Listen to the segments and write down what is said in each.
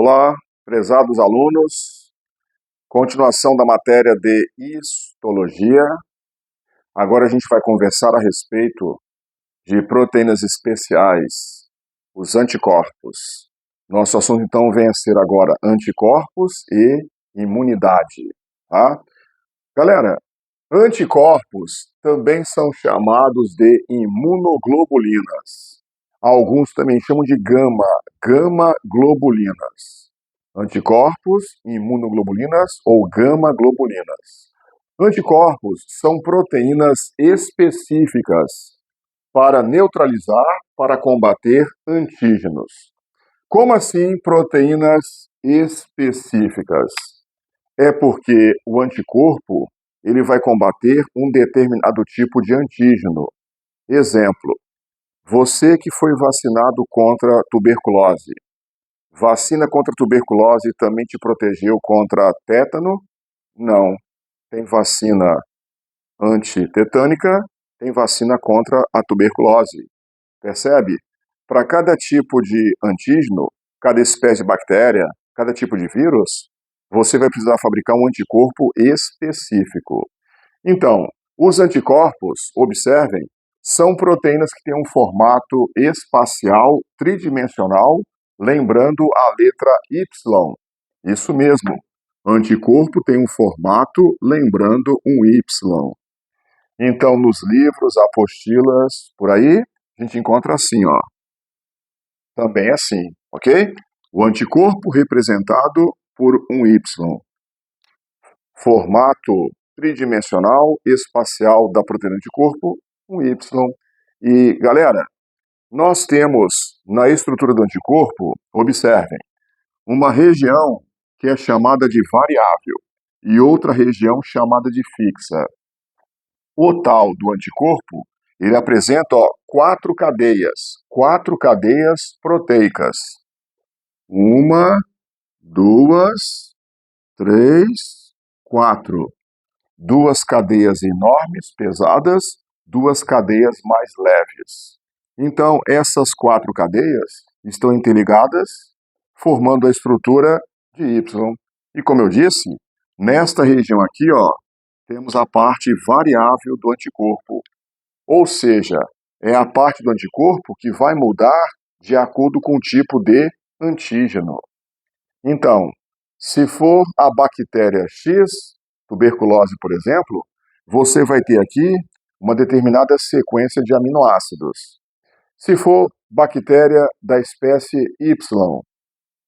Olá, prezados alunos, continuação da matéria de histologia. Agora a gente vai conversar a respeito de proteínas especiais, os anticorpos. Nosso assunto então vem a ser agora anticorpos e imunidade, tá? Galera, anticorpos também são chamados de imunoglobulinas. Alguns também chamam de gama-globulinas. Anticorpos, imunoglobulinas ou gama-globulinas. Anticorpos são proteínas específicas para neutralizar, para combater antígenos. Como assim proteínas específicas? É porque o anticorpo ele vai combater um determinado tipo de antígeno. Exemplo, você que foi vacinado contra tuberculose. Vacina contra tuberculose também te protegeu contra tétano? Não. Tem vacina antitetânica, tem vacina contra a tuberculose. Percebe? Para cada tipo de antígeno, cada espécie de bactéria, cada tipo de vírus, você vai precisar fabricar um anticorpo específico. Então, os anticorpos, observem, são proteínas que têm um formato espacial tridimensional, lembrando a letra Y. Isso mesmo, anticorpo tem um formato lembrando um Y. Então, nos livros, apostilas, por aí, a gente encontra assim, ó. Também assim, ok? O anticorpo representado por um Y. Formato tridimensional, espacial da proteína anticorpo, um Y. E, galera, nós temos na estrutura do anticorpo, observem, uma região que é chamada de variável e outra região chamada de fixa. O tal do anticorpo, ele apresenta quatro cadeias proteicas. 1, 2, 3, 4. 2 cadeias enormes, pesadas, 2 cadeias mais leves. Então, essas 4 cadeias estão interligadas, formando a estrutura de Y. E como eu disse, nesta região aqui, ó, temos a parte variável do anticorpo. Ou seja, é a parte do anticorpo que vai mudar de acordo com o tipo de antígeno. Então, se for a bactéria X, tuberculose, por exemplo, você vai ter aqui uma determinada sequência de aminoácidos. Se for bactéria da espécie Y,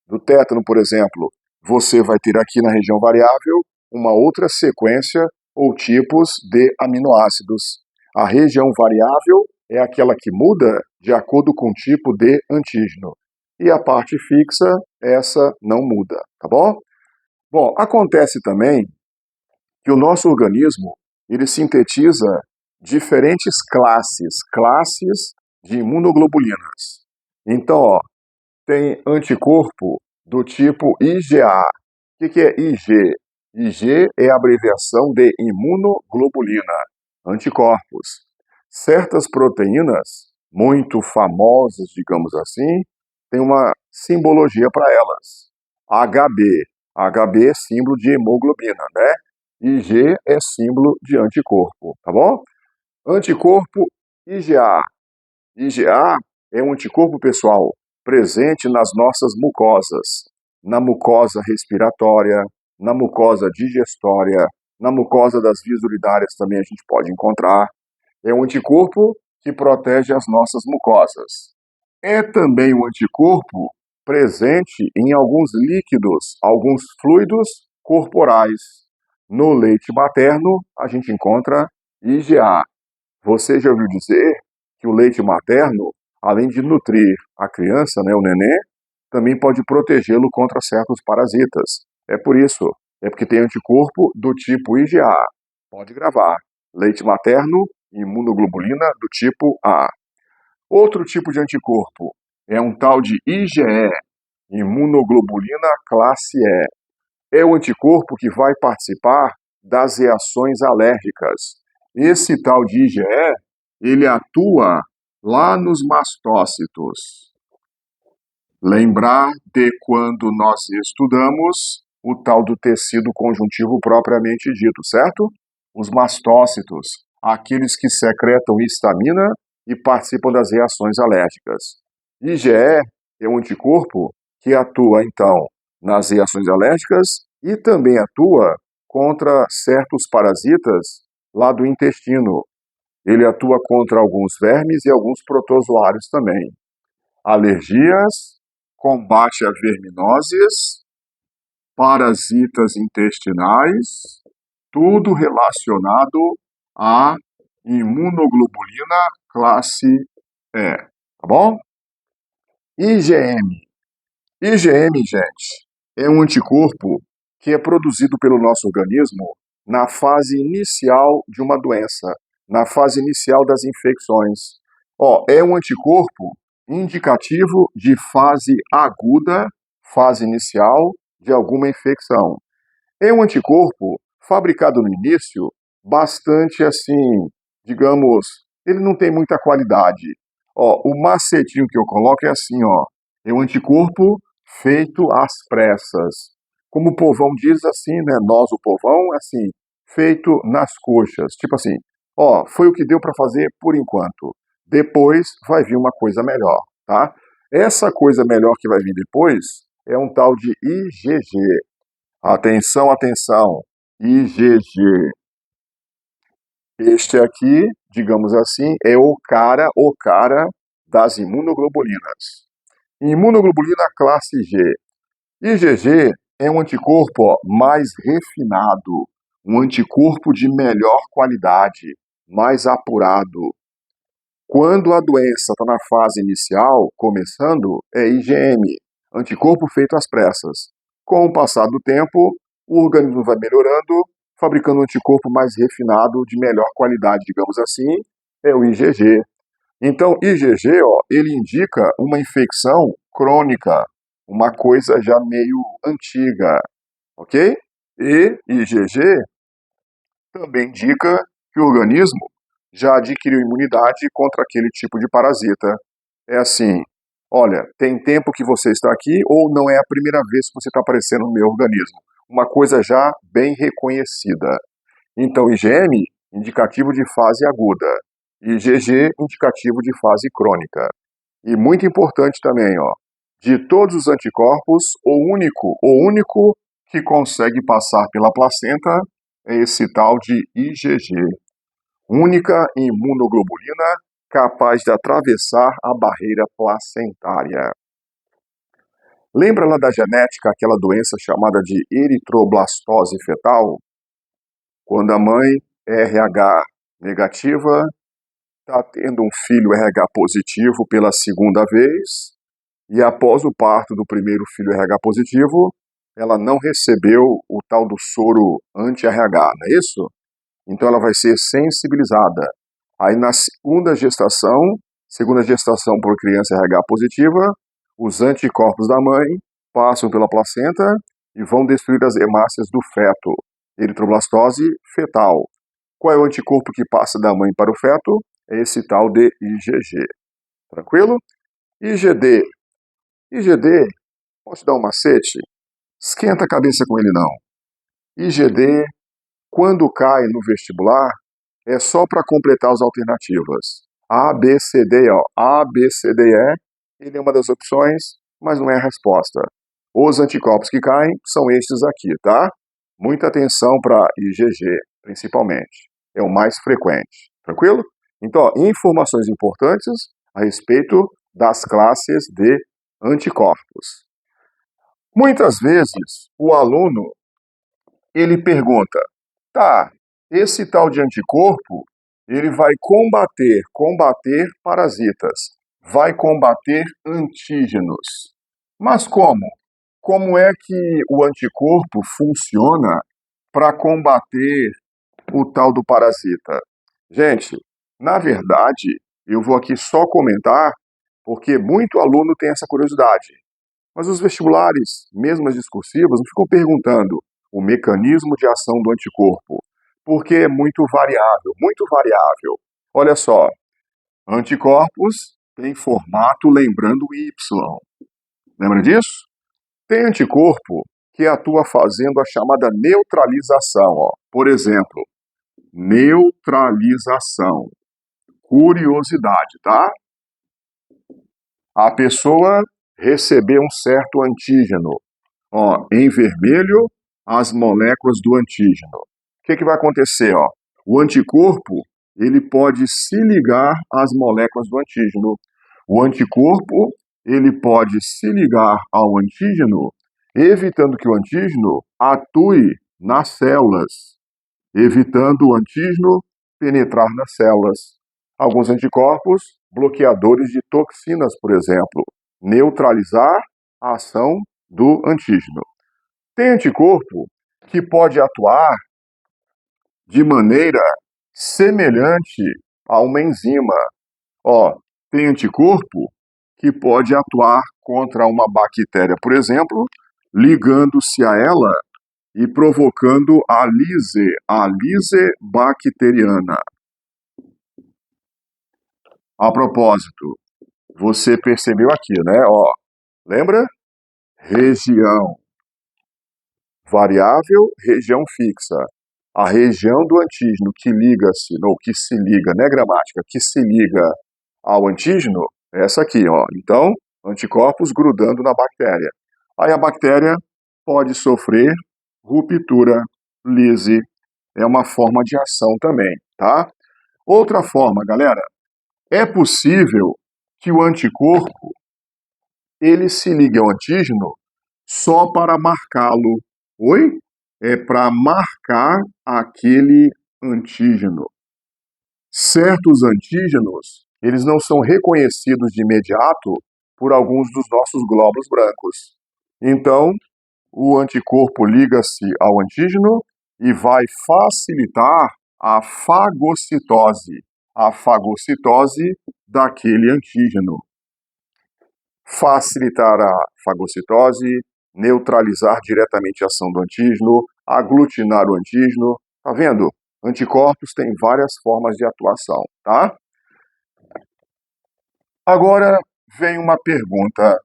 do tétano, por exemplo, você vai ter aqui na região variável uma outra sequência ou tipos de aminoácidos. A região variável é aquela que muda de acordo com o tipo de antígeno. E a parte fixa, essa não muda, tá bom? Bom, acontece também que o nosso organismo, ele sintetiza diferentes classes de imunoglobulinas. Então, ó, tem anticorpo do tipo IgA. O que é IG? IG é a abreviação de imunoglobulina, anticorpos. Certas proteínas, muito famosas, digamos assim, tem uma simbologia para elas. HB. HB é símbolo de hemoglobina, né? IG é símbolo de anticorpo, tá bom? Anticorpo IgA. IgA é um anticorpo, pessoal, presente nas nossas mucosas. Na mucosa respiratória, na mucosa digestória, na mucosa das vias urinárias também a gente pode encontrar. É um anticorpo que protege as nossas mucosas. É também um anticorpo presente em alguns líquidos, alguns fluidos corporais. No leite materno, a gente encontra IgA. Você já ouviu dizer que o leite materno, além de nutrir a criança, né, o nenê, também pode protegê-lo contra certos parasitas. É por isso, é porque tem anticorpo do tipo IgA. Pode gravar. Leite materno, imunoglobulina do tipo A. Outro tipo de anticorpo é um tal de IgE, imunoglobulina classe E. É o anticorpo que vai participar das reações alérgicas. Esse tal de IgE, ele atua lá nos mastócitos. Lembrar de quando nós estudamos o tal do tecido conjuntivo propriamente dito, certo? Os mastócitos, aqueles que secretam histamina e participam das reações alérgicas. IgE é um anticorpo que atua, então, nas reações alérgicas e também atua contra certos parasitas lá do intestino. Ele atua contra alguns vermes e alguns protozoários também. Alergias, combate a verminoses, parasitas intestinais, tudo relacionado à imunoglobulina classe E, tá bom? IgM. IgM, gente, é um anticorpo que é produzido pelo nosso organismo na fase inicial de uma doença, na fase inicial das infecções. Ó, é um anticorpo indicativo de fase aguda, fase inicial de alguma infecção. É um anticorpo fabricado no início, bastante assim, digamos, ele não tem muita qualidade. Ó, o macetinho que eu coloco é assim, ó, é um anticorpo feito às pressas. Como o povão diz assim, né, nós o povão, assim, feito nas coxas. Tipo assim, ó, foi o que deu para fazer por enquanto. Depois vai vir uma coisa melhor, tá? Essa coisa melhor que vai vir depois é um tal de IgG. Atenção, atenção. IgG. Este aqui, digamos assim, é o cara das imunoglobulinas. Imunoglobulina classe G. IgG é um anticorpo mais refinado, um anticorpo de melhor qualidade, mais apurado. Quando a doença está na fase inicial, começando, é IgM, anticorpo feito às pressas. Com o passar do tempo, o organismo vai melhorando, fabricando um anticorpo mais refinado, de melhor qualidade, digamos assim, é o IgG. Então, IgG, ó, ele indica uma infecção crônica, uma coisa já meio antiga, ok? E IgG também indica que o organismo já adquiriu imunidade contra aquele tipo de parasita. É assim, olha, tem tempo que você está aqui ou não é a primeira vez que você está aparecendo no meu organismo. Uma coisa já bem reconhecida. Então, IgM, indicativo de fase aguda. IgG, indicativo de fase crônica. E muito importante também, ó, de todos os anticorpos, o único que consegue passar pela placenta é esse tal de IgG, única imunoglobulina capaz de atravessar a barreira placentária. Lembra lá da genética, aquela doença chamada de eritroblastose fetal? Quando a mãe é RH negativa, está tendo um filho RH positivo pela segunda vez, e após o parto do primeiro filho RH positivo, ela não recebeu o tal do soro anti-RH, não é isso? Então ela vai ser sensibilizada. Aí na segunda gestação por criança RH positiva, os anticorpos da mãe passam pela placenta e vão destruir as hemácias do feto. Eritroblastose fetal. Qual é o anticorpo que passa da mãe para o feto? É esse tal de IgG. Tranquilo? IgD. IgD, posso dar um macete? Esquenta a cabeça com ele não. IgD, quando cai no vestibular, é só para completar as alternativas. A, B, C, D, ó. A, B, C, D, E, ele é uma das opções, mas não é a resposta. Os anticorpos que caem são estes aqui, tá? Muita atenção para IgG, principalmente. É o mais frequente. Tranquilo? Então, ó, informações importantes a respeito das classes de anticorpos. Muitas vezes, o aluno, ele pergunta, tá, esse tal de anticorpo, ele vai combater parasitas, vai combater antígenos. Mas como? Como é que o anticorpo funciona para combater o tal do parasita? Gente, na verdade, eu vou aqui só comentar porque muito aluno tem essa curiosidade. Mas os vestibulares, mesmo as discursivas, não ficam perguntando o mecanismo de ação do anticorpo, porque é muito variável, muito variável. Olha só, anticorpos têm formato lembrando Y. Lembra disso? Tem anticorpo que atua fazendo a chamada neutralização, ó. Por exemplo, neutralização. Curiosidade, tá? A pessoa recebeu um certo antígeno. Ó, em vermelho, as moléculas do antígeno. O que vai acontecer? Ó? O anticorpo ele pode se ligar às moléculas do antígeno. O anticorpo ele pode se ligar ao antígeno, evitando que o antígeno atue nas células, evitando o antígeno penetrar nas células. Alguns anticorpos, bloqueadores de toxinas, por exemplo, neutralizar a ação do antígeno. Tem anticorpo que pode atuar de maneira semelhante a uma enzima. Ó, tem anticorpo que pode atuar contra uma bactéria, por exemplo, ligando-se a ela e provocando a lise bacteriana. A propósito, você percebeu aqui, né? Ó, lembra? Região variável, região fixa. A região do antígeno que liga-se, ou que se liga, né, gramática, que se liga ao antígeno, é essa aqui, ó. Então, anticorpos grudando na bactéria. Aí a bactéria pode sofrer ruptura, lise, é uma forma de ação também, tá? Outra forma, galera, é possível que o anticorpo ele se ligue ao antígeno só para marcá-lo. Oi? É para marcar aquele antígeno. Certos antígenos, eles não são reconhecidos de imediato por alguns dos nossos glóbulos brancos. Então, o anticorpo liga-se ao antígeno e vai facilitar a fagocitose daquele antígeno. Facilitar a fagocitose, neutralizar diretamente a ação do antígeno, aglutinar o antígeno. Tá vendo? Anticorpos têm várias formas de atuação, tá? Agora vem uma pergunta.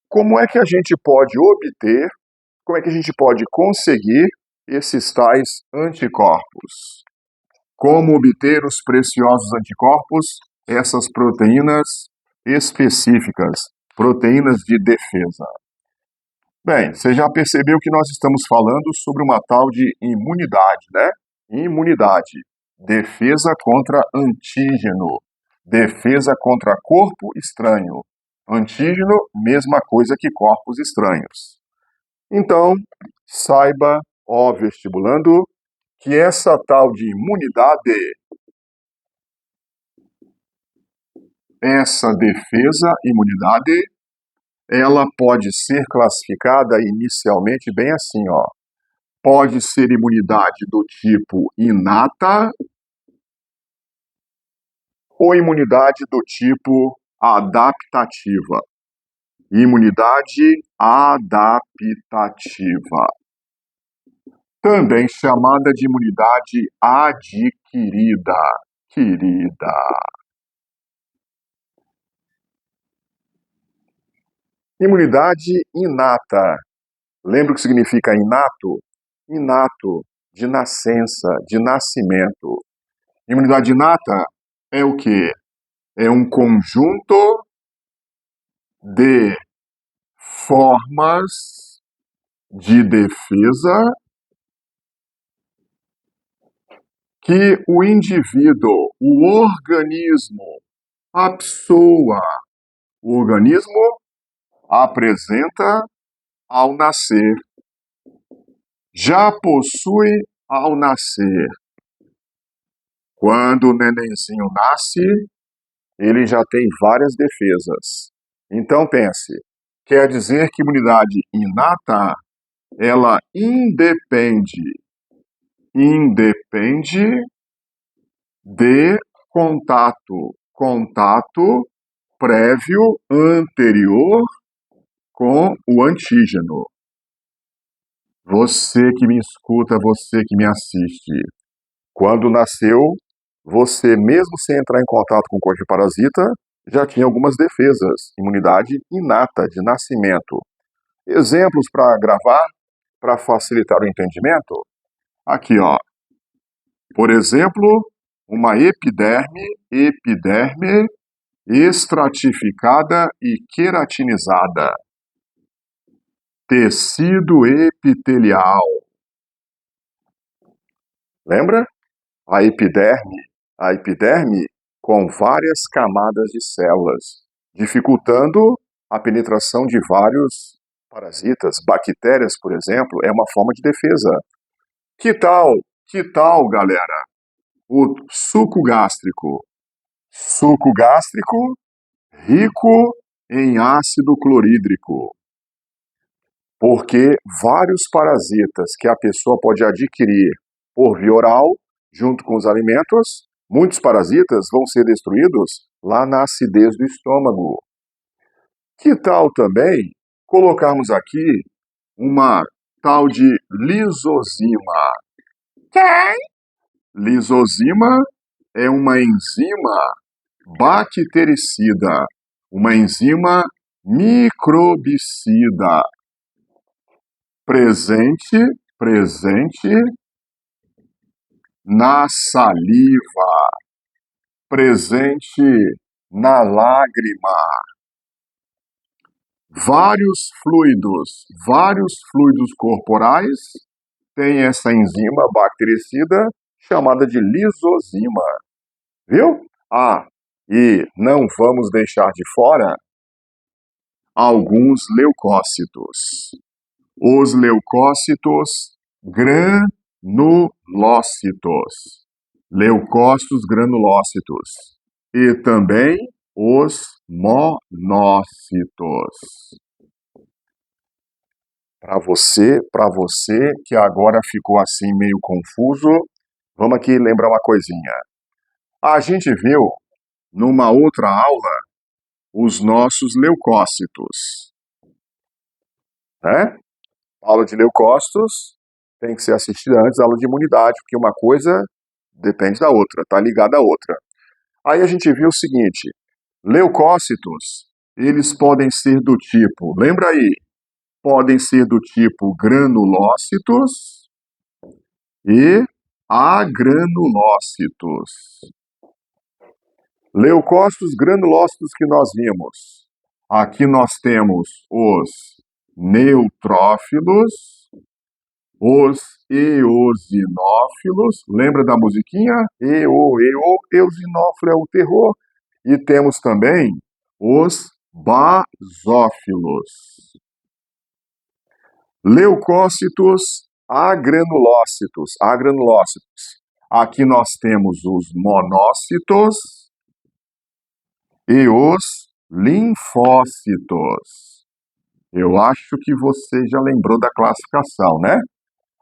Como é que a gente pode obter, como é que a gente pode conseguir esses tais anticorpos? Como obter os preciosos anticorpos, essas proteínas específicas, proteínas de defesa? Bem, você já percebeu que nós estamos falando sobre uma tal de imunidade, né? Imunidade, defesa contra antígeno, defesa contra corpo estranho. Antígeno, mesma coisa que corpos estranhos. Então, saiba, ó vestibulando, que essa tal de imunidade, essa defesa, imunidade, ela pode ser classificada inicialmente bem assim, ó. Pode ser imunidade do tipo inata ou imunidade do tipo adaptativa. Imunidade adaptativa. Também chamada de imunidade adquirida. Imunidade inata. Lembra o que significa inato? Inato, de nascença, de nascimento. Imunidade inata é o quê? É um conjunto de formas de defesa que o indivíduo, o organismo, a pessoa, o organismo apresenta ao nascer. Já possui ao nascer. Quando o nenenzinho nasce, ele já tem várias defesas. Então pense, quer dizer que imunidade inata, ela independe de contato prévio anterior com o antígeno. Você que me escuta, você que me assiste, quando nasceu, você mesmo sem entrar em contato com o corpo de parasita, já tinha algumas defesas, imunidade inata de nascimento. Exemplos para gravar, para facilitar o entendimento? Aqui, ó. Por exemplo, uma epiderme estratificada e queratinizada. Tecido epitelial. Lembra? A epiderme com várias camadas de células, dificultando a penetração de vários parasitas. Bactérias, por exemplo, é uma forma de defesa. Que tal, galera? O suco gástrico. Suco gástrico rico em ácido clorídrico. Porque vários parasitas que a pessoa pode adquirir por via oral, junto com os alimentos, muitos parasitas vão ser destruídos lá na acidez do estômago. Que tal também colocarmos aqui uma tal de lisozima? Quem? Lisozima é uma enzima bactericida, uma enzima microbicida, presente na saliva, presente na lágrima. Vários fluidos corporais têm essa enzima bactericida chamada de lisozima. Viu? E não vamos deixar de fora alguns leucócitos. Os leucócitos granulócitos. Leucócitos granulócitos. E também os monócitos. Para você que agora ficou assim meio confuso, vamos aqui lembrar uma coisinha. A gente viu numa outra aula os nossos leucócitos, né? A aula de leucócitos tem que ser assistida antes da aula de imunidade, porque uma coisa depende da outra, está ligada à outra. Aí a gente viu o seguinte, leucócitos, eles podem ser do tipo, lembra aí, podem ser do tipo granulócitos e agranulócitos. Leucócitos granulócitos que nós vimos. Aqui nós temos os neutrófilos, os eosinófilos, lembra da musiquinha? Eosinófilo é o terror. E temos também os basófilos. Leucócitos agranulócitos. Aqui nós temos os monócitos e os linfócitos. Eu acho que você já lembrou da classificação, né?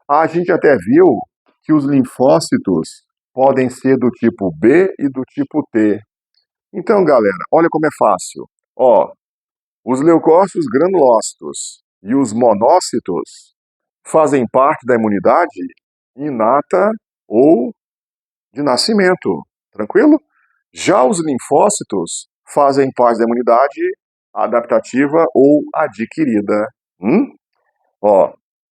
A gente até viu que os linfócitos podem ser do tipo B e do tipo T. Então, galera, olha como é fácil. Os leucócitos granulócitos e os monócitos fazem parte da imunidade inata ou de nascimento, tranquilo? Já os linfócitos fazem parte da imunidade adaptativa ou adquirida.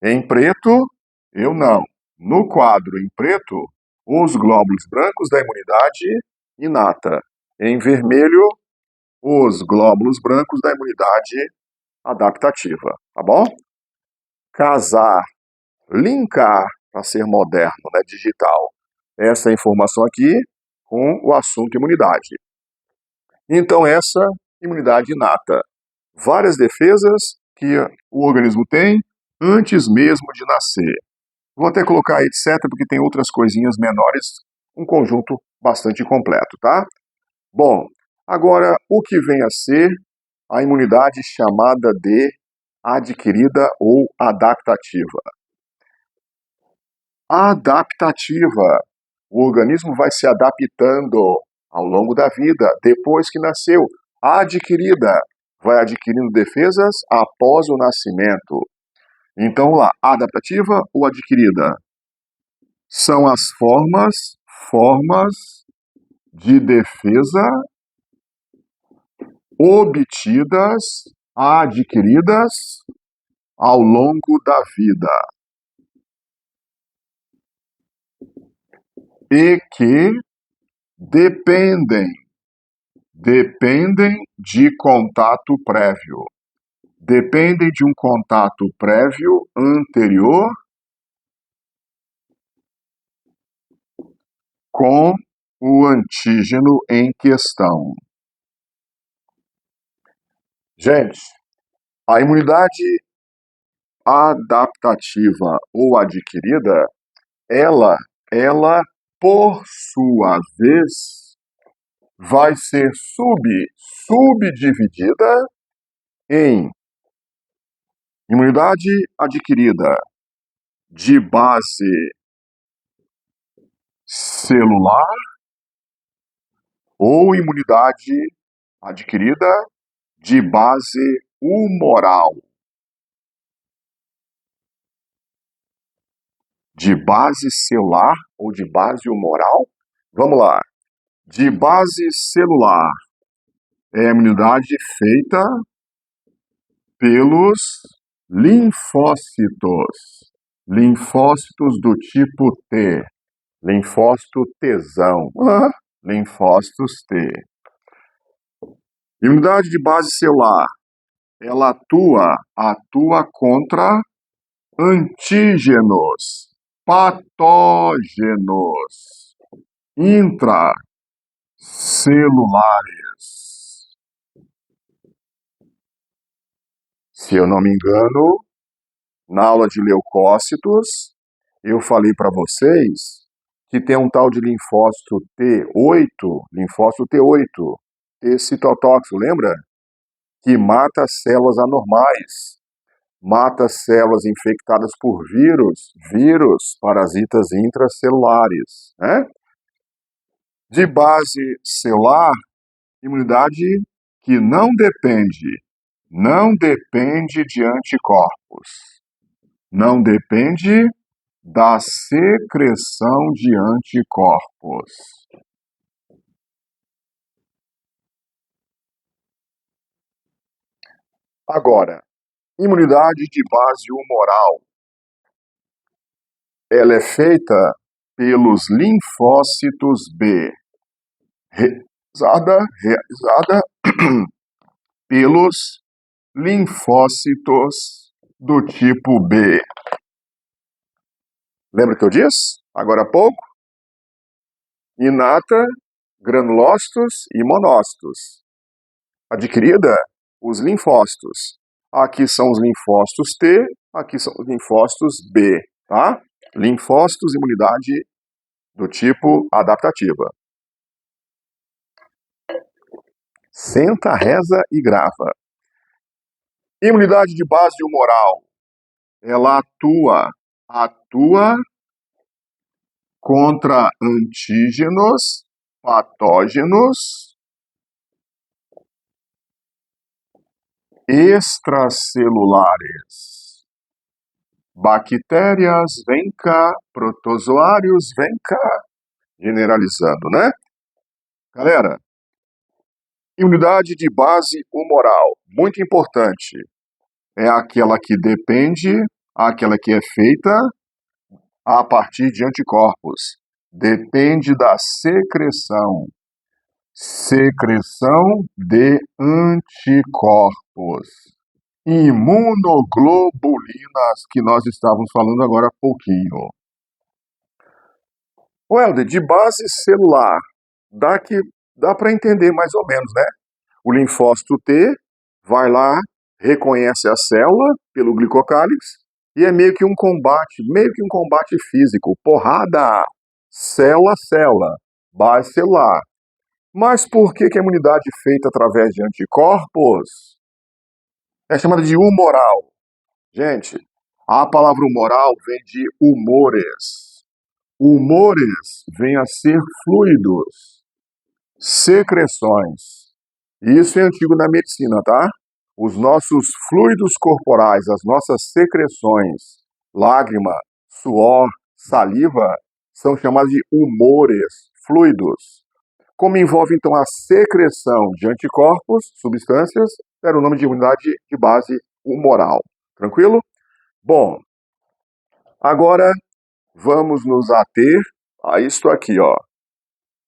Em preto, eu não. No quadro em preto, os glóbulos brancos da imunidade inata. Em vermelho, os glóbulos brancos da imunidade adaptativa, tá bom? Casar, linkar, para ser moderno, né, digital, essa informação aqui com o assunto imunidade. Então, essa imunidade inata. Várias defesas que o organismo tem antes mesmo de nascer. Vou até colocar aí etc, porque tem outras coisinhas menores, um conjunto bastante completo, tá? Bom, agora o que vem a ser a imunidade chamada de adquirida ou adaptativa. Adaptativa. O organismo vai se adaptando ao longo da vida, depois que nasceu. Adquirida. Vai adquirindo defesas após o nascimento. Então, vamos lá. Adaptativa ou adquirida? São as formas de defesa obtidas, adquiridas ao longo da vida e que dependem de contato prévio. Dependem de um contato prévio anterior com o antígeno em questão. Gente, a imunidade adaptativa ou adquirida, ela por sua vez, vai ser subdividida em imunidade adquirida de base celular ou imunidade adquirida de base humoral. De base celular ou de base humoral? Vamos lá. De base celular é a imunidade feita pelos linfócitos. Linfócitos do tipo T. LinfócitoTzão. Linfócitos T. Imunidade de base celular, ela atua contra antígenos patógenos intracelulares. Se eu não me engano, na aula de leucócitos, eu falei para vocês que tem um tal de linfócito T8, T citotóxico, lembra? Que mata células anormais, mata células infectadas por vírus, parasitas intracelulares, né? De base celular, imunidade que não depende de anticorpos, não depende da secreção de anticorpos. Agora, imunidade de base humoral, ela é feita pelos linfócitos B, realizada pelos linfócitos do tipo B. Lembra que eu disse agora há pouco? Inata, granulócitos e monócitos. Adquirida, os linfócitos. Aqui são os linfócitos T, aqui são os linfócitos B, tá? Linfócitos, imunidade do tipo adaptativa. Senta, reza e grava. Imunidade de base humoral, ela atua contra antígenos patógenos extracelulares. Bactérias, vem cá, protozoários, vem cá. Generalizando, né? Galera, imunidade de base humoral, muito importante. É aquela que depende, aquela que é feita a partir de anticorpos. Depende da secreção de anticorpos. Imunoglobulinas, que nós estávamos falando agora há pouquinho. Helder, de base celular, dá para entender mais ou menos, né? O linfócito T vai lá, reconhece a célula pelo glicocálix e é meio que um combate físico, porrada, célula a célula, base celular. Mas por que a imunidade feita através de anticorpos é chamada de humoral? Gente, a palavra humoral vem de humores. Humores vem a ser fluidos, secreções. Isso é antigo na medicina, tá? Os nossos fluidos corporais, as nossas secreções, lágrima, suor, saliva, são chamadas de humores, fluidos. Como envolve, então, a secreção de anticorpos, substâncias, era o nome de imunidade de base humoral. Tranquilo? Bom, agora vamos nos ater a isto aqui, ó.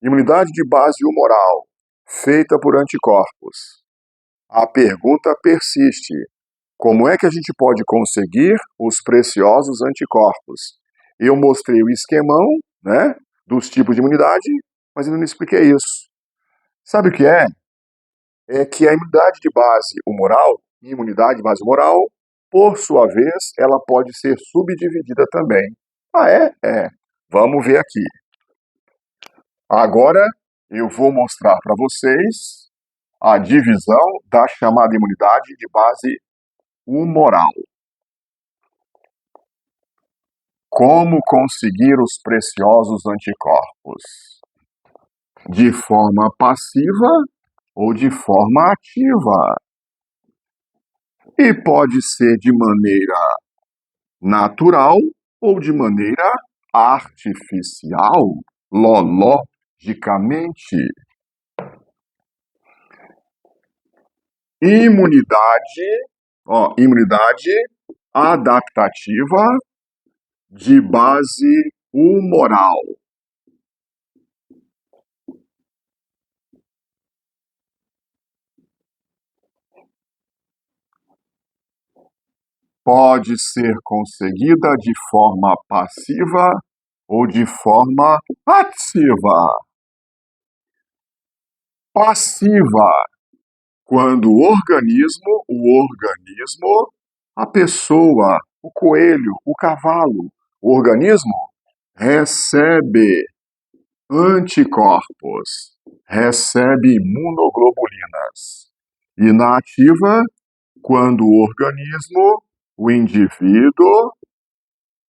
Imunidade de base humoral, feita por anticorpos. A pergunta persiste: como é que a gente pode conseguir os preciosos anticorpos? Eu mostrei o esquemão, né, dos tipos de imunidade, mas ainda não expliquei isso. Sabe o que é? É que a imunidade de base humoral, imunidade de base humoral, por sua vez, ela pode ser subdividida também. Ah, é? É. Vamos ver aqui. Agora eu vou mostrar para vocês a divisão da chamada imunidade de base humoral. Como conseguir os preciosos anticorpos? De forma passiva ou de forma ativa? E pode ser de maneira natural ou de maneira artificial, logicamente. Imunidade adaptativa de base humoral. Pode ser conseguida de forma passiva ou de forma ativa. Passiva, quando o organismo, a pessoa, o coelho, o cavalo, o organismo recebe anticorpos, recebe imunoglobulinas. E na ativa, quando o organismo, o indivíduo,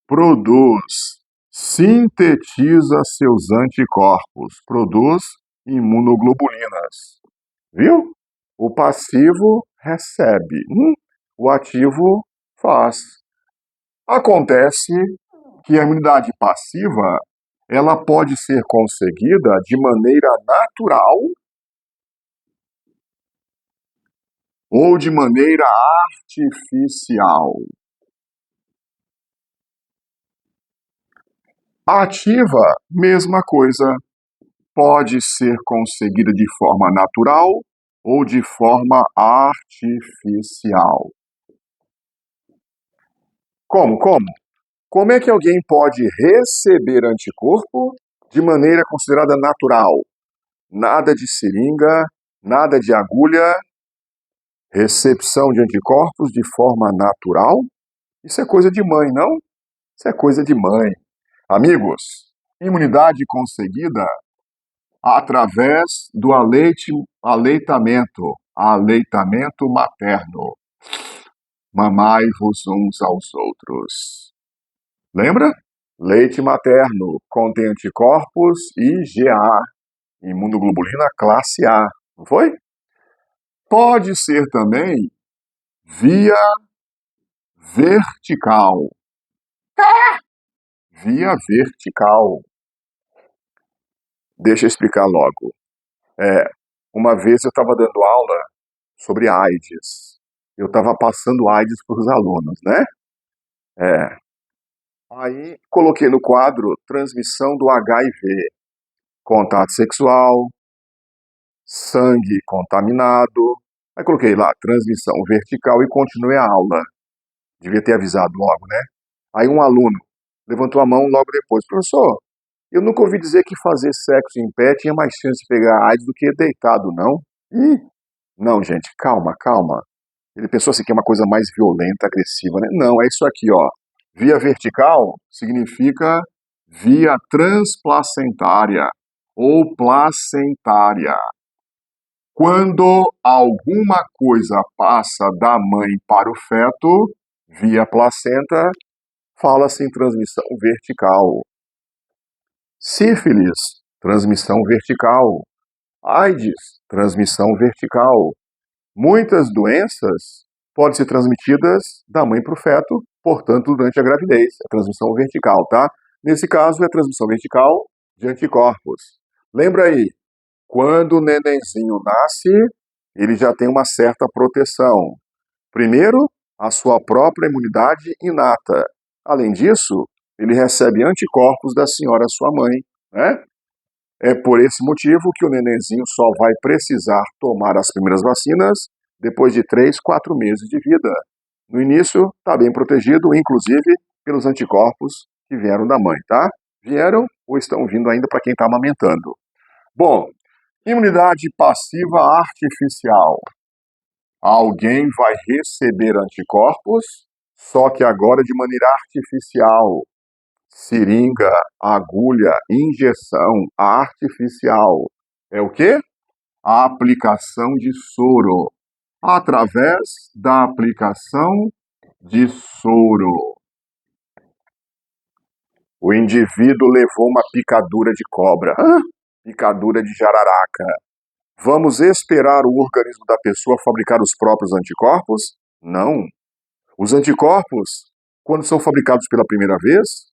produz, sintetiza seus anticorpos, produz imunoglobulinas. Viu? O passivo recebe, o ativo faz. Acontece que a imunidade passiva ela pode ser conseguida de maneira natural ou de maneira artificial. Ativa, mesma coisa, pode ser conseguida de forma natural ou de forma artificial. Como? Como é que alguém pode receber anticorpo de maneira considerada natural? Nada de seringa, nada de agulha, recepção de anticorpos de forma natural? Isso é coisa de mãe, não? Isso é coisa de mãe. Amigos, imunidade conseguida através do aleitamento materno. Mamai-vos uns aos outros. Lembra? Leite materno contém anticorpos IgA, imunoglobulina classe A, não foi? Pode ser também via vertical. Via vertical. Deixa eu explicar logo. Uma vez eu estava dando aula sobre AIDS. Eu estava passando AIDS para os alunos, né? Aí coloquei no quadro transmissão do HIV, contato sexual, sangue contaminado. Aí coloquei lá transmissão vertical e continuei a aula. Devia ter avisado logo, né? Aí um aluno levantou a mão logo depois. Professor, eu nunca ouvi dizer que fazer sexo em pé tinha mais chance de pegar AIDS do que deitado, não? Não, gente, calma. Ele pensou assim que é uma coisa mais violenta, agressiva, né? Não, é isso aqui, ó. Via vertical significa via transplacentária ou placentária. Quando alguma coisa passa da mãe para o feto, via placenta, fala-se em transmissão vertical. Sífilis, transmissão vertical. AIDS, transmissão vertical. Muitas doenças podem ser transmitidas da mãe para o feto, portanto, durante a gravidez. É transmissão vertical, tá? Nesse caso, é transmissão vertical de anticorpos. Lembra aí, Quando o nenenzinho nasce, ele já tem uma certa proteção. Primeiro, a sua própria imunidade inata. Além disso, ele recebe anticorpos da senhora sua mãe, né? É por esse motivo que o nenenzinho só vai precisar tomar as primeiras vacinas depois de 3, 4 meses de vida. No início, está bem protegido, inclusive pelos anticorpos que vieram da mãe, tá? Vieram ou estão vindo ainda para quem está amamentando. Bom, imunidade passiva artificial. Alguém vai receber anticorpos, só que agora de maneira artificial. Seringa, agulha, injeção artificial. É o quê? A aplicação de soro. Através da aplicação de soro. O indivíduo levou uma picadura de cobra, picadura de jararaca. Vamos esperar o organismo da pessoa fabricar os próprios anticorpos? Não. Os anticorpos, quando são fabricados pela primeira vez,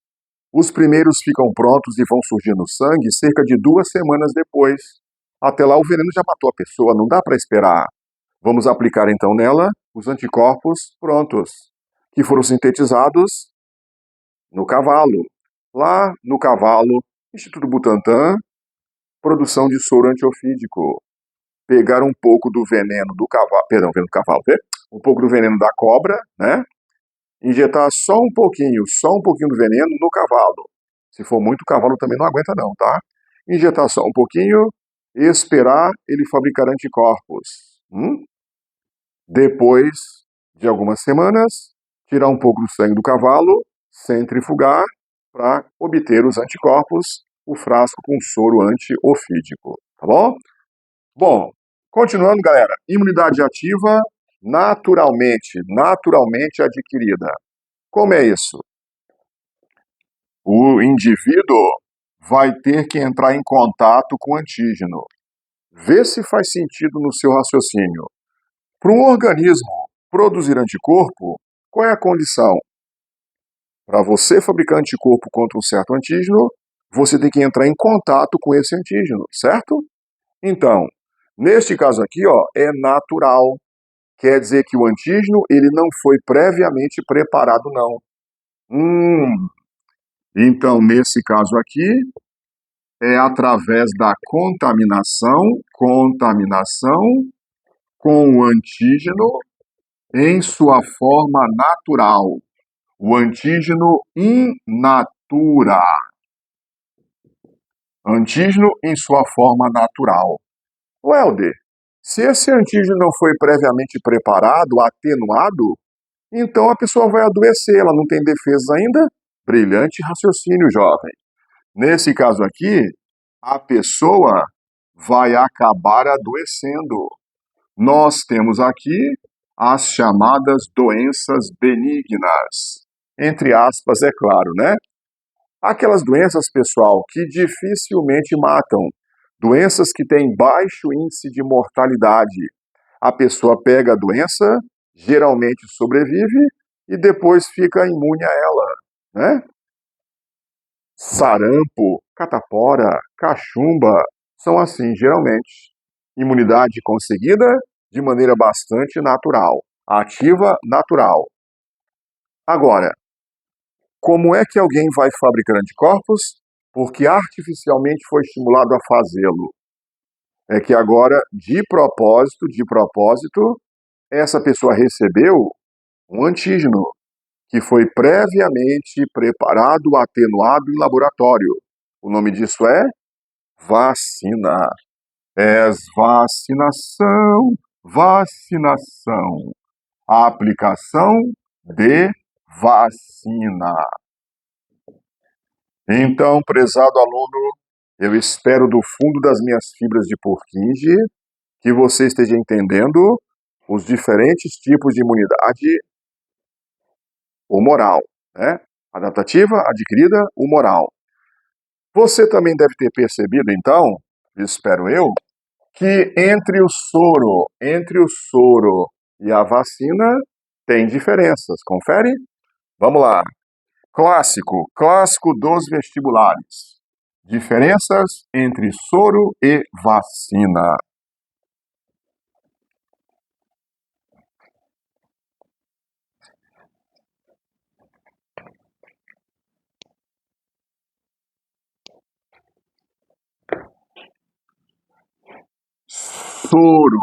os primeiros ficam prontos e vão surgir no sangue cerca de 2 semanas depois. Até lá o veneno já matou a pessoa, não dá para esperar. Vamos aplicar então nela os anticorpos prontos, que foram sintetizados no cavalo. Lá no cavalo, Instituto Butantan, produção de soro antiofídico. Pegar um pouco do veneno do cavalo, um pouco do veneno da cobra, né? Injetar só um pouquinho do veneno no cavalo. Se for muito, o cavalo também não aguenta não, tá? Injetar só um pouquinho, esperar ele fabricar anticorpos. Depois de algumas semanas, tirar um pouco do sangue do cavalo, centrifugar para obter os anticorpos, o frasco com soro antiofídico, tá bom? Bom, continuando, galera, imunidade ativa naturalmente adquirida. Como é isso? O indivíduo vai ter que entrar em contato com o antígeno. Vê se faz sentido no seu raciocínio. Para um organismo produzir anticorpo, qual é a condição? Para você fabricar anticorpo contra um certo antígeno, você tem que entrar em contato com esse antígeno, certo? Então, neste caso aqui, ó, é natural. Quer dizer que o antígeno ele não foi previamente preparado, não. Então, nesse caso aqui, é através da contaminação com o antígeno em sua forma natural. O antígeno in natura. Antígeno em sua forma natural. Welder, se esse antígeno não foi previamente preparado, atenuado, então a pessoa vai adoecer, ela não tem defesas ainda? Brilhante raciocínio, jovem. Nesse caso aqui, a pessoa vai acabar adoecendo. Nós temos aqui as chamadas doenças benignas. Entre aspas, é claro, né? Aquelas doenças, pessoal, que dificilmente matam. Doenças que têm baixo índice de mortalidade. A pessoa pega a doença, geralmente sobrevive e depois fica imune a ela, né? Sarampo, catapora, cachumba, são assim, geralmente. Imunidade conseguida de maneira bastante natural, ativa, natural. Agora, como é que alguém vai fabricar anticorpos? Porque artificialmente foi estimulado a fazê-lo. É que agora, de propósito, essa pessoa recebeu um antígeno que foi previamente preparado, atenuado em laboratório. O nome disso é vacina. Vacinação. A aplicação de vacina. Então, prezado aluno, eu espero do fundo das minhas fibras de Purkinje que você esteja entendendo os diferentes tipos de imunidade humoral, né? Adaptativa, adquirida, humoral. Você também deve ter percebido, então, espero eu, que entre o soro e a vacina tem diferenças. Confere? Vamos lá. Clássico dos vestibulares. Diferenças entre soro e vacina. Soro,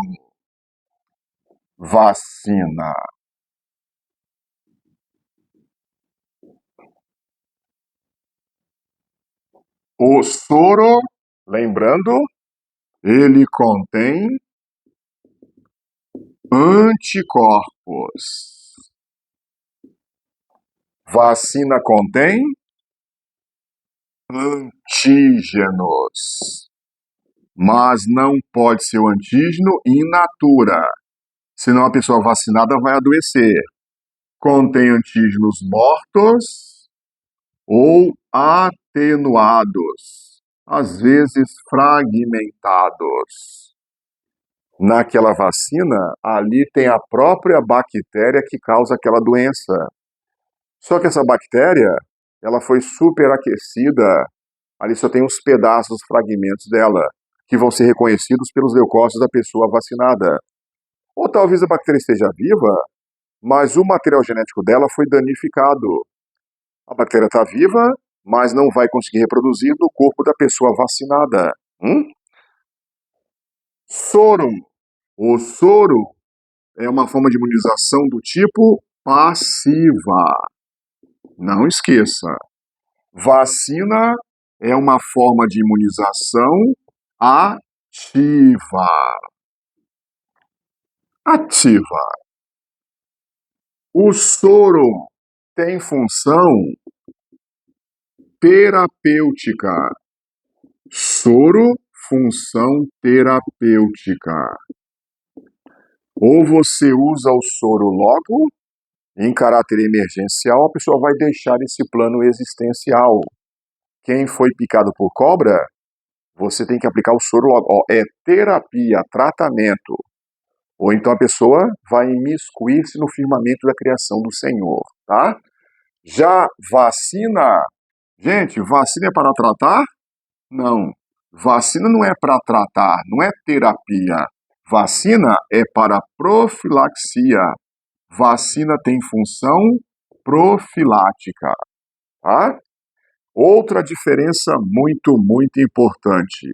vacina. O soro, lembrando, ele contém anticorpos. Vacina contém antígenos. Mas não pode ser o antígeno in natura, senão a pessoa vacinada vai adoecer. Contém antígenos mortos ou atenuados, às vezes fragmentados. Naquela vacina, ali tem a própria bactéria que causa aquela doença. Só que essa bactéria, ela foi superaquecida, ali só tem uns pedaços, fragmentos dela, que vão ser reconhecidos pelos leucócitos da pessoa vacinada. Ou talvez a bactéria esteja viva, mas o material genético dela foi danificado. A bactéria está viva, mas não vai conseguir reproduzir no corpo da pessoa vacinada. Soro. O soro é uma forma de imunização do tipo passiva. Não esqueça. Vacina é uma forma de imunização ativa. Ativa. O soro tem função terapêutica. Soro, função terapêutica. Ou você usa o soro logo, em caráter emergencial, a pessoa vai deixar esse plano existencial. Quem foi picado por cobra, você tem que aplicar o soro logo. Ó, é terapia, tratamento. Ou então a pessoa vai imiscuir-se no firmamento da criação do Senhor, tá? Já vacina, gente, vacina é para tratar? Não. Vacina não é para tratar, não é terapia. Vacina é para profilaxia. Vacina tem função profilática, tá? Outra diferença muito importante.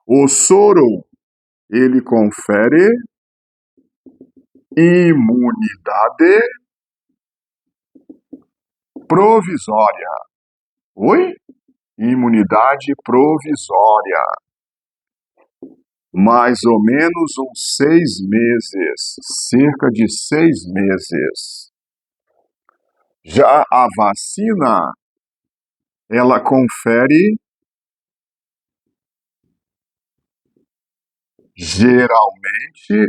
O soro, ele confere imunidade provisória. Oi? Imunidade provisória. Mais ou menos uns 6 meses, cerca de 6 meses. Já a vacina, ela confere geralmente,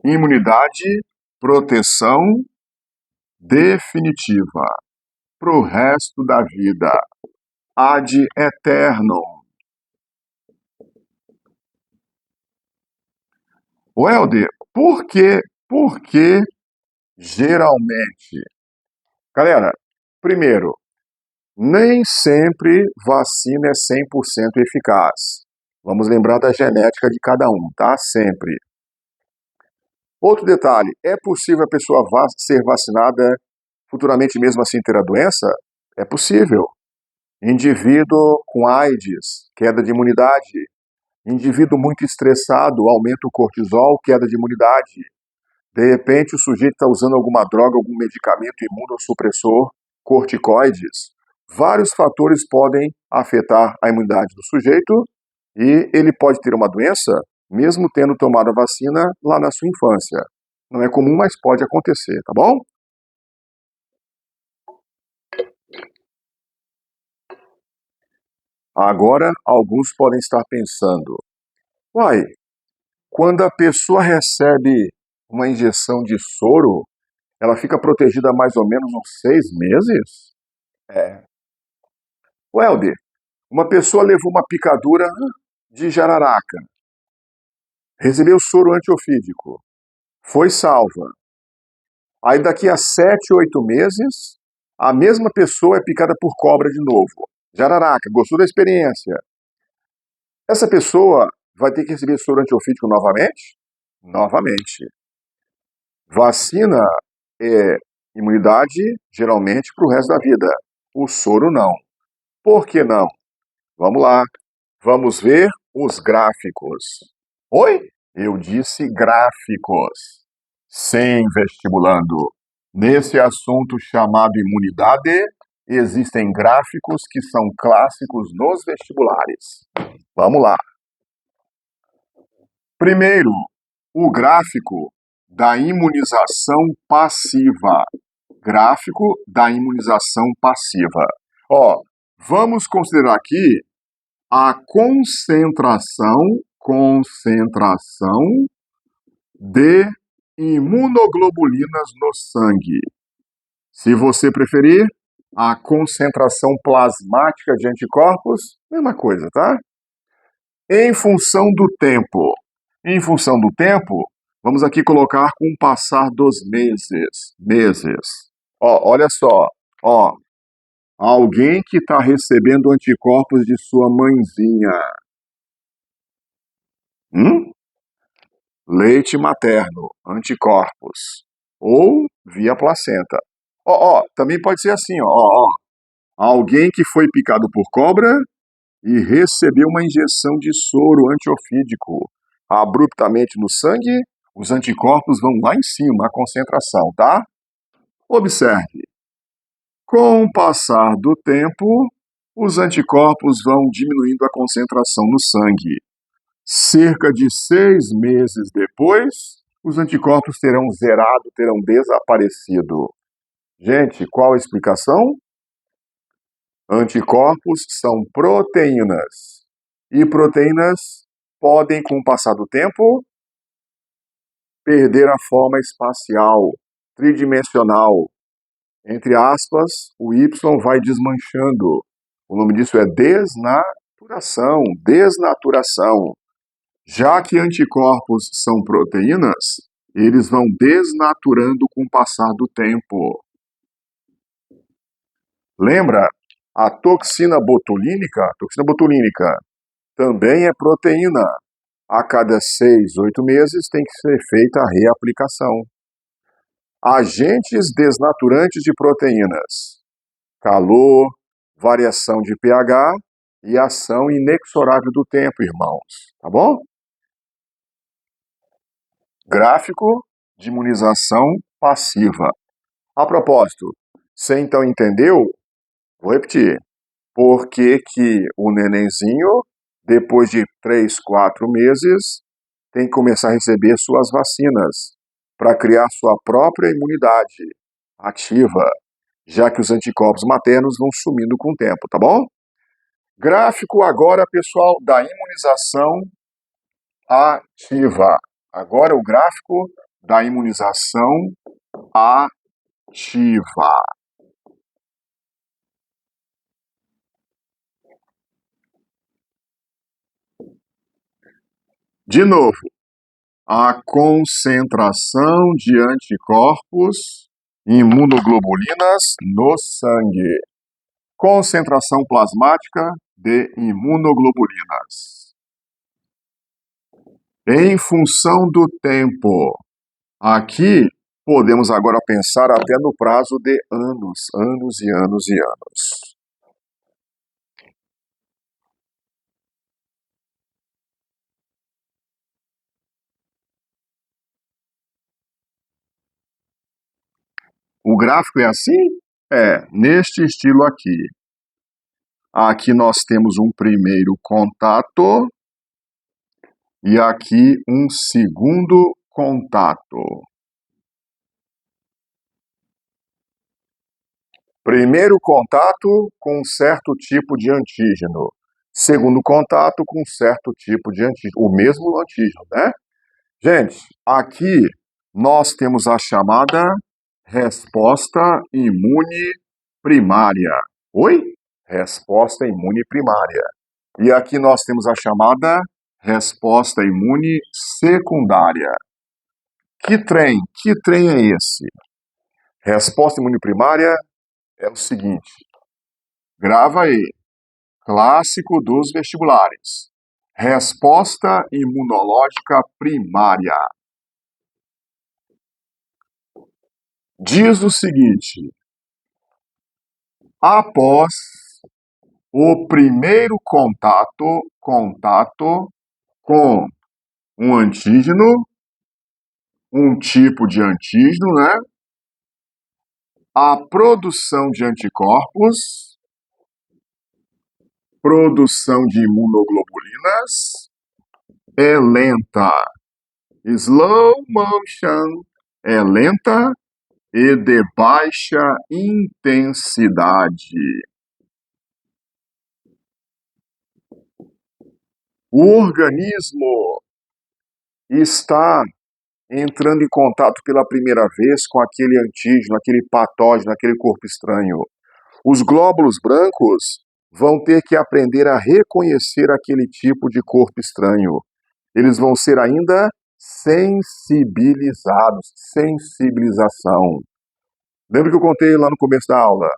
imunidade, proteção definitiva para o resto da vida, ad eternum. Welder, por que geralmente? Galera, primeiro, nem sempre vacina é 100% eficaz. Vamos lembrar da genética de cada um, tá? Sempre. Outro detalhe, é possível a pessoa ser vacinada futuramente mesmo assim ter a doença? É possível. Indivíduo com AIDS, queda de imunidade. Indivíduo muito estressado, aumenta o cortisol, queda de imunidade. De repente o sujeito está usando alguma droga, algum medicamento imunossupressor, corticoides. Vários fatores podem afetar a imunidade do sujeito e ele pode ter uma doença mesmo tendo tomado a vacina lá na sua infância. Não é comum, mas pode acontecer, tá bom? Agora, alguns podem estar pensando, uai, quando a pessoa recebe uma injeção de soro, ela fica protegida há mais ou menos uns 6 meses? É. Welder, uma pessoa levou uma picadura de jararaca, recebeu soro antiofídico, foi salva. Aí daqui a 7, 8 meses, A mesma pessoa é picada por cobra de novo. Jararaca, gostou da experiência? Essa pessoa vai ter que receber soro antiofídico novamente? Novamente. Vacina é imunidade, geralmente, para o resto da vida. O soro não. Por que não? Vamos lá. Vamos ver os gráficos. Oi? Eu disse gráficos. Sim, vestibulando. Nesse assunto chamado imunidade, existem gráficos que são clássicos nos vestibulares. Vamos lá. Primeiro, o gráfico da imunização passiva. Gráfico da imunização passiva. Ó, vamos considerar aqui a concentração de imunoglobulinas no sangue. Se você preferir, a concentração plasmática de anticorpos, mesma coisa, tá? Em função do tempo. Em função do tempo, vamos aqui colocar com o passar dos meses. Ó, olha só, ó, alguém que está recebendo anticorpos de sua mãezinha. Leite materno, anticorpos. Ou via placenta. Ó, também pode ser assim, ó. Alguém que foi picado por cobra e recebeu uma injeção de soro antiofídico abruptamente no sangue, os anticorpos vão lá em cima, a concentração, tá? Observe. Com o passar do tempo, os anticorpos vão diminuindo a concentração no sangue. Cerca de 6 meses depois, os anticorpos terão zerado, terão desaparecido. Gente, qual a explicação? Anticorpos são proteínas. E proteínas podem, com o passar do tempo, perder a forma espacial, tridimensional. Entre aspas, o Y vai desmanchando. O nome disso é desnaturação. Já que anticorpos são proteínas, eles vão desnaturando com o passar do tempo. Lembra? A toxina botulínica também é proteína. A cada 6, 8 meses tem que ser feita a reaplicação. Agentes desnaturantes de proteínas. Calor, variação de pH e ação inexorável do tempo, irmãos. Tá bom? Gráfico de imunização passiva. A propósito, você então entendeu? Vou repetir. Por que que o nenenzinho, depois de 3, 4 meses, tem que começar a receber suas vacinas para criar sua própria imunidade ativa, já que os anticorpos maternos vão sumindo com o tempo, tá bom? Gráfico agora, pessoal, da imunização ativa. Agora o gráfico da imunização ativa. De novo, a concentração de anticorpos imunoglobulinas no sangue. Concentração plasmática de imunoglobulinas. Em função do tempo. Aqui podemos agora pensar até no prazo de anos e anos e anos. O gráfico é assim? É, neste estilo aqui. Aqui nós temos um primeiro contato e aqui um segundo contato. Primeiro contato com um certo tipo de antígeno. Segundo contato com um certo tipo de antígeno. O mesmo antígeno, né? Gente, aqui nós temos a chamada resposta imune primária. Oi? Resposta imune primária. E aqui nós temos a chamada resposta imune secundária. Que trem é esse? Resposta imune primária é o seguinte, grava aí, clássico dos vestibulares. Resposta imunológica primária. Diz o seguinte, após o primeiro contato com um antígeno, um tipo de antígeno, né? A produção de anticorpos, produção de imunoglobulinas é lenta. Slow motion é lenta e de baixa intensidade. O organismo está entrando em contato pela primeira vez com aquele antígeno, aquele patógeno, aquele corpo estranho. Os glóbulos brancos vão ter que aprender a reconhecer aquele tipo de corpo estranho. Eles vão ser ainda sensibilizados, sensibilização. Lembra que eu contei lá no começo da aula?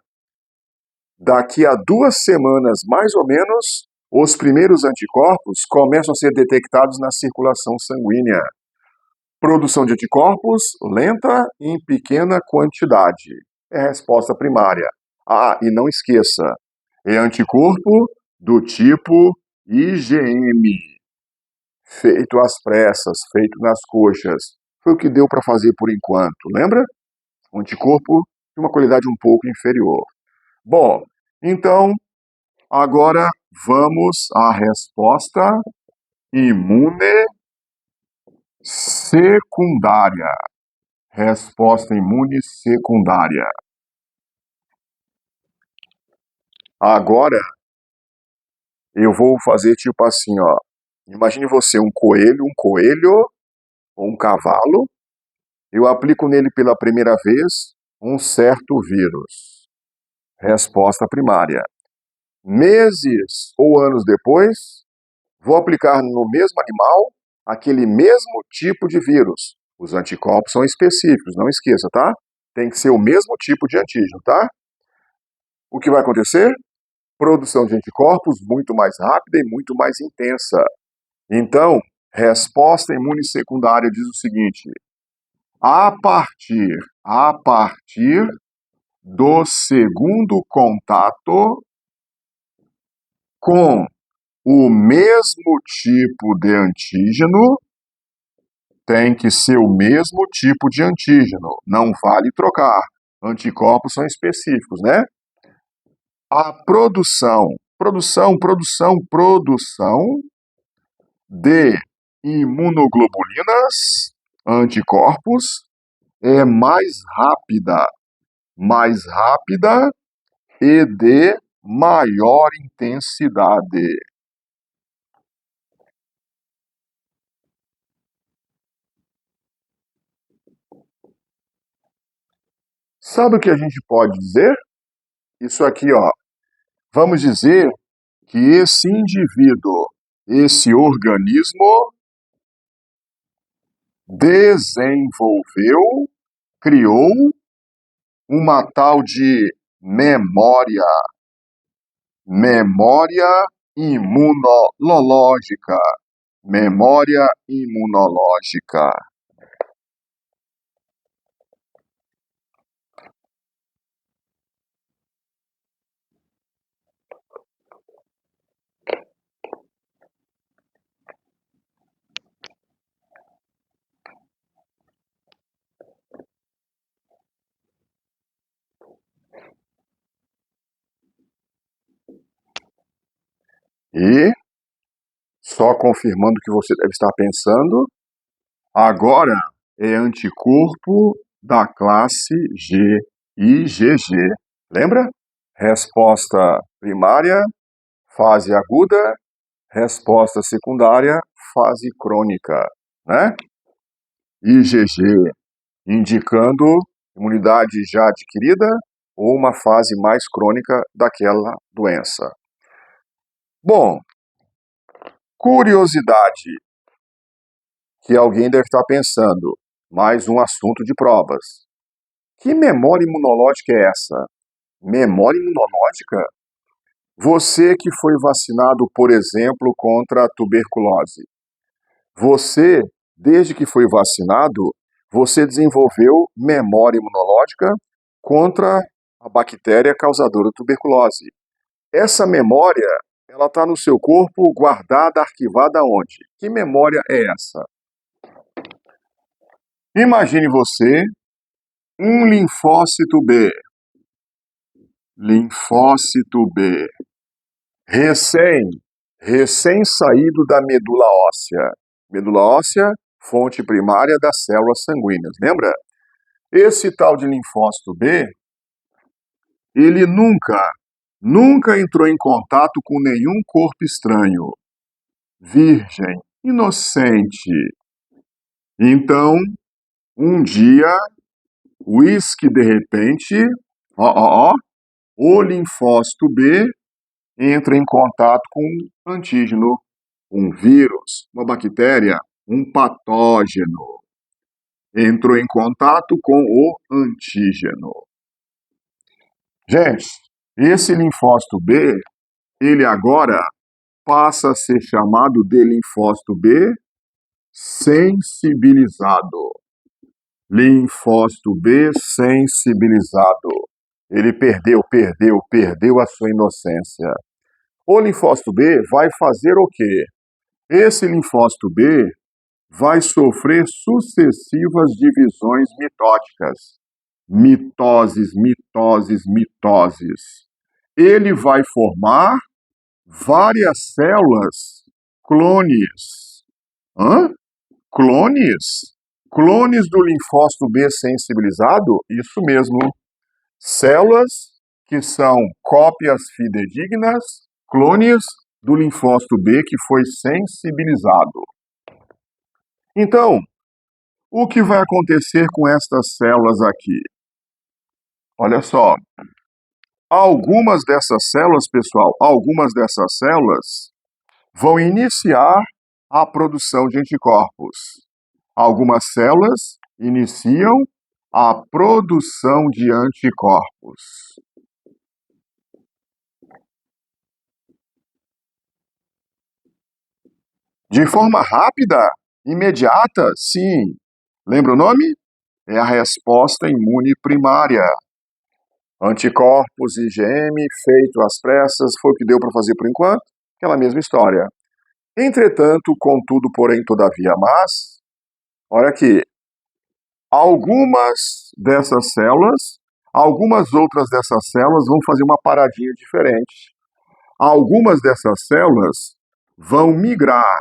Daqui a 2 semanas, mais ou menos, os primeiros anticorpos começam a ser detectados na circulação sanguínea. Produção de anticorpos lenta e em pequena quantidade. É a resposta primária. Ah, e não esqueça, é anticorpo do tipo IgM, feito às pressas, feito nas coxas. Foi o que deu para fazer por enquanto, lembra? Um anticorpo de uma qualidade um pouco inferior. Bom, então, agora vamos à resposta imune secundária. Resposta imune secundária. Agora, eu vou fazer tipo assim, ó. Imagine você um coelho ou um cavalo. Eu aplico nele pela primeira vez um certo vírus. Resposta primária. Meses ou anos depois, vou aplicar no mesmo animal aquele mesmo tipo de vírus. Os anticorpos são específicos, não esqueça, tá? Tem que ser o mesmo tipo de antígeno, tá? O que vai acontecer? Produção de anticorpos muito mais rápida e muito mais intensa. Então, resposta imune secundária diz o seguinte: a partir do segundo contato com o mesmo tipo de antígeno, tem que ser o mesmo tipo de antígeno, não vale trocar. Anticorpos são específicos, né? A produção de imunoglobulinas, anticorpos, é mais rápida e de maior intensidade. Sabe o que a gente pode dizer? Isso aqui, ó. Vamos dizer que esse indivíduo, esse organismo, desenvolveu, criou uma tal de memória imunológica. Memória imunológica. E, só confirmando o que você deve estar pensando, agora é anticorpo da classe G, IgG. Lembra? Resposta primária, fase aguda, resposta secundária, fase crônica, né? IgG indicando imunidade já adquirida ou uma fase mais crônica daquela doença. Bom, curiosidade que alguém deve estar pensando, mais um assunto de provas. Que memória imunológica é essa? Memória imunológica? Você que foi vacinado, por exemplo, contra a tuberculose. Você, desde que foi vacinado, você desenvolveu memória imunológica contra a bactéria causadora da tuberculose. Essa memória, ela está no seu corpo guardada, arquivada onde? Que memória é essa? Imagine você um linfócito B. Linfócito B. Recém saído da medula óssea. Medula óssea, fonte primária das células sanguíneas, lembra? Esse tal de linfócito B, ele nunca entrou em contato com nenhum corpo estranho. Virgem, inocente. Então, um dia, uísque de repente, o linfócito B entra em contato com um antígeno, um vírus, uma bactéria, um patógeno. Entrou em contato com o antígeno. Gente, esse linfócito B, ele agora passa a ser chamado de linfócito B sensibilizado. Linfócito B sensibilizado. Ele perdeu a sua inocência. O linfócito B vai fazer o quê? Esse linfócito B vai sofrer sucessivas divisões mitóticas. Mitoses. Ele vai formar várias células clones. Clones? Clones do linfócito B sensibilizado? Isso mesmo. Células que são cópias fidedignas, clones do linfócito B que foi sensibilizado. Então, o que vai acontecer com estas células aqui? Olha só. Algumas dessas células, pessoal, vão iniciar a produção de anticorpos. Algumas células iniciam a produção de anticorpos. De forma rápida? Imediata? Sim. Lembra o nome? É a resposta imune primária. Anticorpos, IgM, feito às pressas, foi o que deu para fazer por enquanto? Aquela mesma história. Entretanto, contudo, porém, todavia, mas, olha aqui, algumas outras dessas células vão fazer uma paradinha diferente. Algumas dessas células vão migrar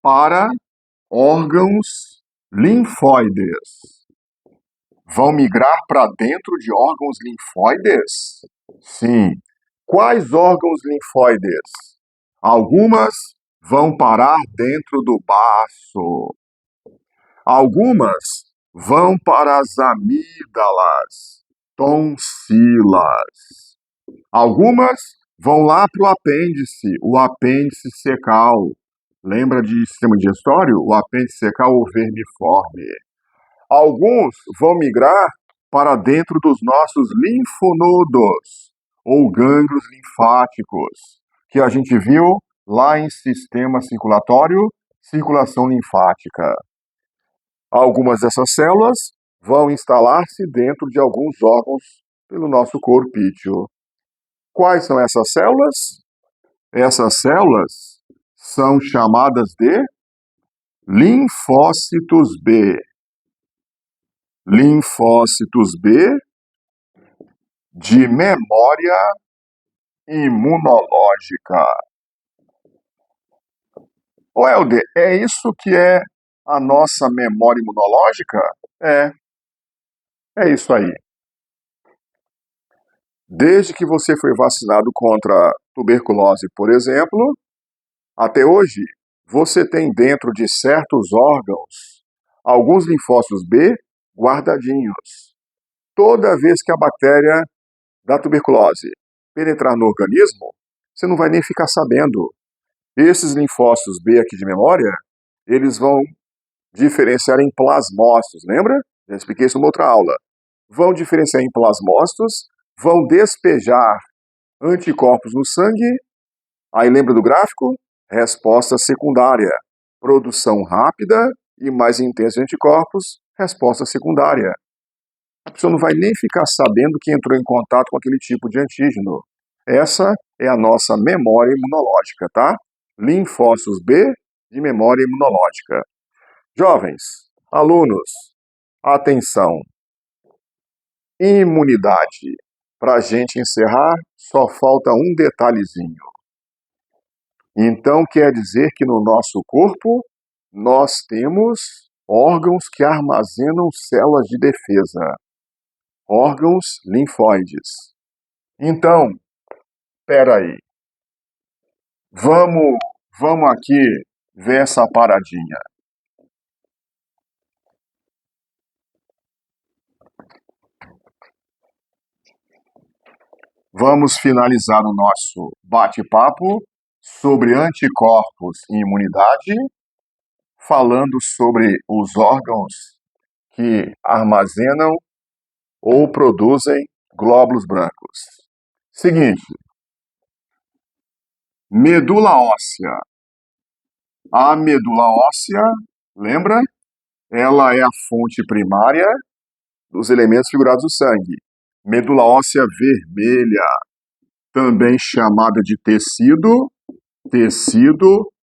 para órgãos linfóides. Vão migrar para dentro de órgãos linfóides? Sim. Quais órgãos linfóides? Algumas vão parar dentro do baço. Algumas vão para as amígdalas, tonsilas. Algumas vão lá para o apêndice secal. Lembra de sistema digestório? O apêndice secal ou vermiforme. Alguns vão migrar para dentro dos nossos linfonodos, ou gânglios linfáticos, que a gente viu lá em sistema circulatório, circulação linfática. Algumas dessas células vão instalar-se dentro de alguns órgãos pelo nosso corpício. Quais são essas células? Essas células são chamadas de linfócitos B. Linfócitos B de memória imunológica. Ô Helder, é isso que é a nossa memória imunológica? É isso aí. Desde que você foi vacinado contra tuberculose, por exemplo, até hoje, você tem dentro de certos órgãos alguns linfócitos B guardadinhos. Toda vez que a bactéria da tuberculose penetrar no organismo, você não vai nem ficar sabendo. Esses linfócitos B aqui de memória, eles vão diferenciar em plasmócitos, lembra? Já expliquei isso numa outra aula. vão diferenciar em plasmócitos, vão despejar anticorpos no sangue. Aí lembra do gráfico? Resposta secundária. Produção rápida e mais intensa de anticorpos, resposta secundária. A pessoa não vai nem ficar sabendo que entrou em contato com aquele tipo de antígeno. Essa é a nossa memória imunológica, tá? Linfócitos B de memória imunológica. Jovens, alunos, atenção. Imunidade. Para a gente encerrar, só falta um detalhezinho. Então, quer dizer que no nosso corpo, nós temos órgãos que armazenam células de defesa. Órgãos linfóides. Então, peraí. Vamos aqui ver essa paradinha. Vamos finalizar o nosso bate-papo sobre anticorpos e imunidade, falando sobre os órgãos que armazenam ou produzem glóbulos brancos. Seguinte, medula óssea. A medula óssea, lembra? Ela é a fonte primária dos elementos figurados do sangue. Medula óssea vermelha, também chamada de tecido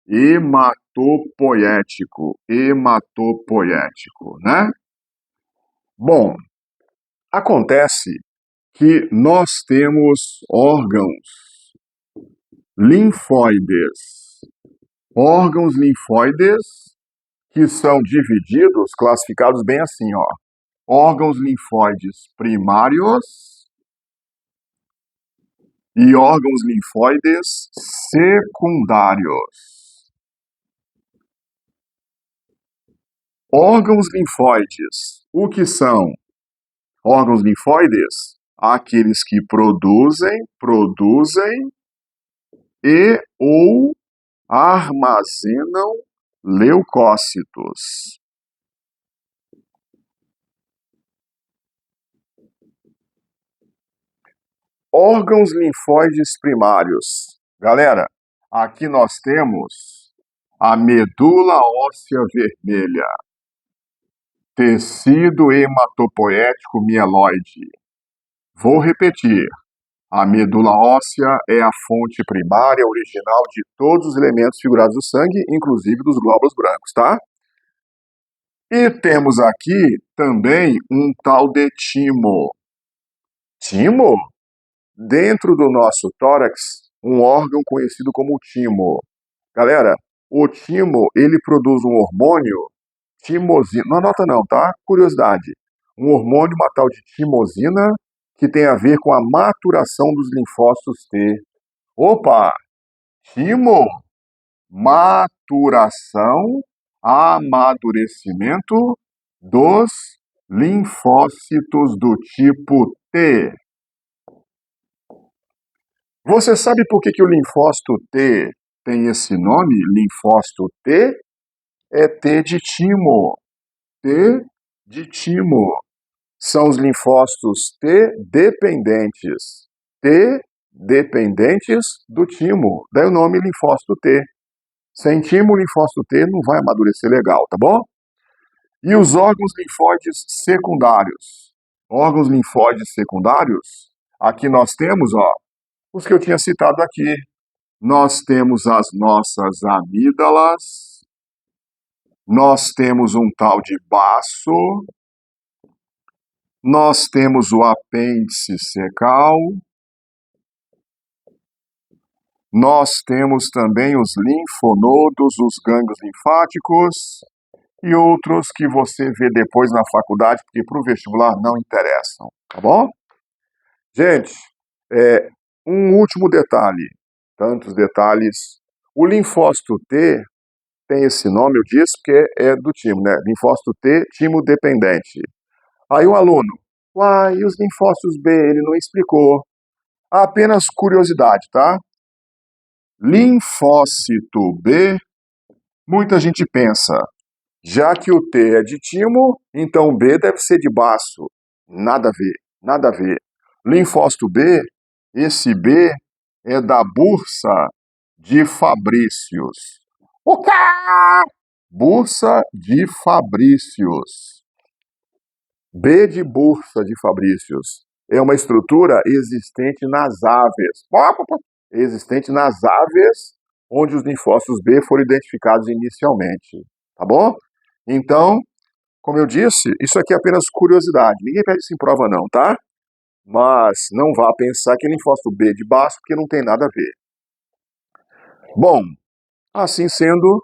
hematopoético, né? Bom, acontece que nós temos órgãos linfóides. Órgãos linfóides que são divididos, classificados bem assim, ó. Órgãos linfóides primários e órgãos linfóides secundários. Órgãos linfóides, o que são? Órgãos linfóides, aqueles que produzem e ou armazenam leucócitos. Órgãos linfóides primários. Galera, aqui nós temos a medula óssea vermelha, tecido hematopoético mieloide. Vou repetir. A medula óssea é a fonte primária original de todos os elementos figurados do sangue, inclusive dos glóbulos brancos, tá? E temos aqui também um tal de timo. Timo? Dentro do nosso tórax, um órgão conhecido como timo. Galera, o timo, ele produz um hormônio, timosina. Não anota não, tá? Curiosidade. Um hormônio, uma tal de timosina, que tem a ver com a maturação dos linfócitos T. Opa! Timo, maturação, amadurecimento dos linfócitos do tipo T. Você sabe por que o linfócito T tem esse nome? Linfócito T é T de timo. T de timo. São os linfócitos T dependentes. T dependentes do timo. Daí o nome linfócito T. Sem timo, o linfócito T não vai amadurecer legal, tá bom? E os órgãos linfóides secundários. Órgãos linfóides secundários, aqui nós temos, ó, os que eu tinha citado aqui. Nós temos as nossas amígdalas, nós temos um tal de baço, nós temos o apêndice secal, nós temos também os linfonodos, os gânglios linfáticos e outros que você vê depois na faculdade, porque para o vestibular não interessam, tá bom? Gente, um último detalhe, tantos detalhes. O linfócito T tem esse nome, eu disse, porque é do timo, né? Linfócito T, timo dependente. Aí o aluno, e os linfócitos B? Ele não explicou. Apenas curiosidade, tá? Linfócito B, muita gente pensa, já que o T é de timo, então o B deve ser de baço. Nada a ver, nada a ver. Linfócito B, esse B é da Bursa de Fabricius. O quê? Bursa de Fabricius. B de Bursa de Fabricius. É uma estrutura existente nas aves. Existente nas aves onde os linfócitos B foram identificados inicialmente. Tá bom? Então, como eu disse, isso aqui é apenas curiosidade. Ninguém pede isso em prova não, tá? Mas não vá pensar que é linfócito B de baixo, porque não tem nada a ver. Bom, assim sendo,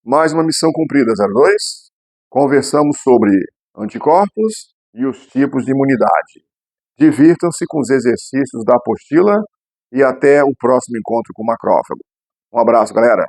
mais uma missão cumprida, 02. Conversamos sobre anticorpos e os tipos de imunidade. Divirtam-se com os exercícios da apostila e até o próximo encontro com o macrófago. Um abraço, galera!